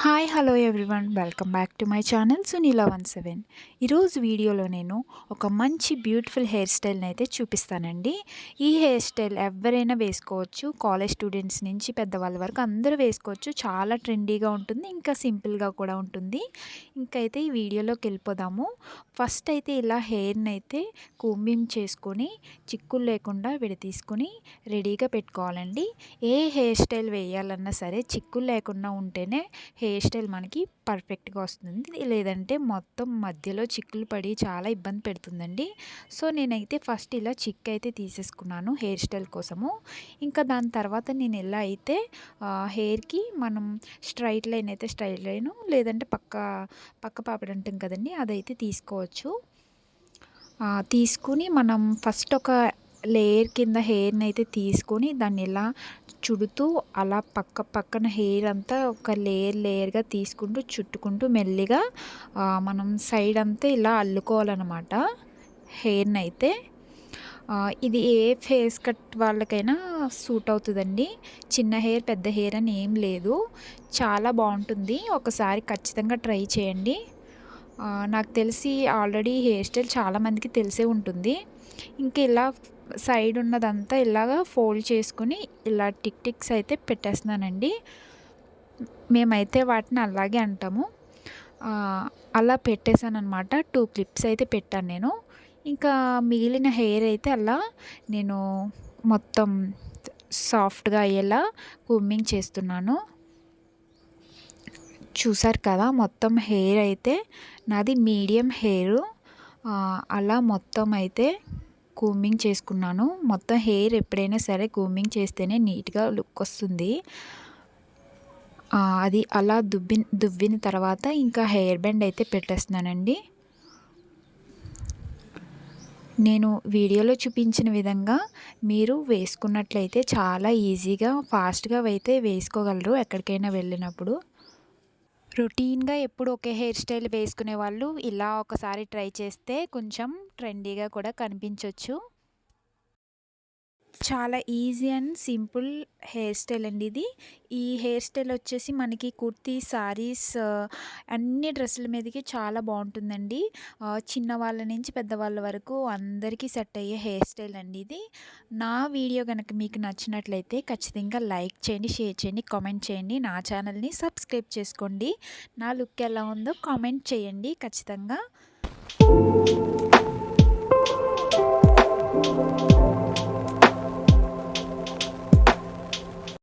Hi hello everyone welcome back to my channel సునీల17. ఈరోజు వీడియోలో నేను ఒక మంచి బ్యూటిఫుల్ హెయిర్ స్టైల్ని అయితే చూపిస్తానండి. ఈ హెయిర్ స్టైల్ ఎవరైనా వేసుకోవచ్చు, కాలేజ్ స్టూడెంట్స్ నుంచి పెద్దవాళ్ళ వరకు అందరూ వేసుకోవచ్చు. చాలా ట్రెండీగా ఉంటుంది, ఇంకా సింపుల్గా కూడా ఉంటుంది. ఇంకైతే ఈ వీడియోలోకి వెళ్ళిపోదాము. ఫస్ట్ అయితే ఇలా హెయిర్ని అయితే కూంబింగ్ చేసుకొని చిక్కులు లేకుండా విడతీసుకొని రెడీగా పెట్టుకోవాలండి. ఏ హెయిర్ స్టైల్ వేయాలన్నా సరే చిక్కులు లేకుండా ఉంటేనే హెయిర్ స్టైల్ మనకి పర్ఫెక్ట్గా వస్తుంది. లేదంటే మొత్తం మధ్యలో చిక్కులు పడి చాలా ఇబ్బంది పెడుతుందండి. సో నేనైతే ఫస్ట్ ఇలా చిక్ అయితే తీసేసుకున్నాను హెయిర్ స్టైల్ కోసము. ఇంకా దాని తర్వాత నేను ఎలా అయితే హెయిర్కి మనం స్ట్రైట్ లైన్ అయితే స్ట్రైట్ లైను, లేదంటే పక్క పాపిడి అంటాం కదండి, అదైతే తీసుకోవచ్చు. తీసుకుని మనం ఫస్ట్ ఒక లేయర్ కింద హెయిర్ని అయితే తీసుకొని దాన్ని ఇలా చుడుతూ అలా పక్కన హెయిర్ అంతా ఒక లేయర్గా తీసుకుంటూ చుట్టుకుంటూ మెల్లిగా మనం సైడ్ అంతా ఇలా అల్లుకోవాలన్నమాట హెయిర్ని అయితే. ఇది ఏ ఫేస్ కట్ వాళ్ళకైనా సూట్ అవుతుందండి. చిన్న హెయిర్ పెద్ద హెయిర్ అని ఏం లేదు, చాలా బాగుంటుంది. ఒకసారి ఖచ్చితంగా ట్రై చేయండి. నాకు తెలిసి ఆల్రెడీ హెయిర్ స్టైల్ చాలామందికి తెలిసే ఉంటుంది. ఇంక ఇలా సైడ్ ఉన్నదంతా ఇలాగా ఫోల్డ్ చేసుకుని ఇలా టిక్స్ అయితే పెట్టేస్తున్నానండి. మేమైతే వాటిని అలాగే అంటాము. అలా పెట్టేశాను అనమాట. 2 క్లిప్స్ అయితే పెట్టాను నేను. ఇంకా మిగిలిన హెయిర్ అయితే అలా నేను మొత్తం సాఫ్ట్గా అయ్యేలా కూంబింగ్ చేస్తున్నాను. చూసారు కదా, మొత్తం హెయిర్ అయితే నాది మీడియం హెయిర్. అలా మొత్తం అయితే కూంబింగ్ చేసుకున్నాను. మొత్తం హెయిర్ ఎప్పుడైనా సరే కూంబింగ్ చేస్తేనే నీట్గా లుక్ వస్తుంది. అది అలా దువ్విన తర్వాత ఇంకా హెయిర్ బ్యాండ్ అయితే పెట్టేస్తున్నానండి. నేను వీడియోలో చూపించిన విధంగా మీరు వేసుకున్నట్లయితే చాలా ఈజీగా ఫాస్ట్గా అయితే వేసుకోగలరు ఎక్కడికైనా వెళ్ళినప్పుడు. రొటీన్గా ఎప్పుడు ఒకే హెయిర్ స్టైల్ వేసుకునే వాళ్ళు ఇలా ఒకసారి ట్రై చేస్తే కొంచెం ట్రెండీగా కూడా కనిపించవచ్చు. చాలా easy and simple hair style అండి ఇది. ఈ హెయిర్ స్టైల్ వచ్చేసి మనకి కుర్తీ, సారీస్, అన్ని డ్రెస్సుల మీదకి చాలా బాగుంటుందండి. చిన్నవాళ్ళ నుంచి పెద్దవాళ్ళ వరకు అందరికీ సెట్ అయ్యే హెయిర్ స్టైల్ అండి ఇది. నా వీడియో కనుక మీకు నచ్చినట్లయితే ఖచ్చితంగా లైక్ చేయండి, షేర్ చేయండి, కామెంట్ చేయండి. నా ఛానల్ని సబ్స్క్రైబ్ చేసుకోండి. నా లుక్ ఎలా ఉందో కామెంట్ చేయండి ఖచ్చితంగా.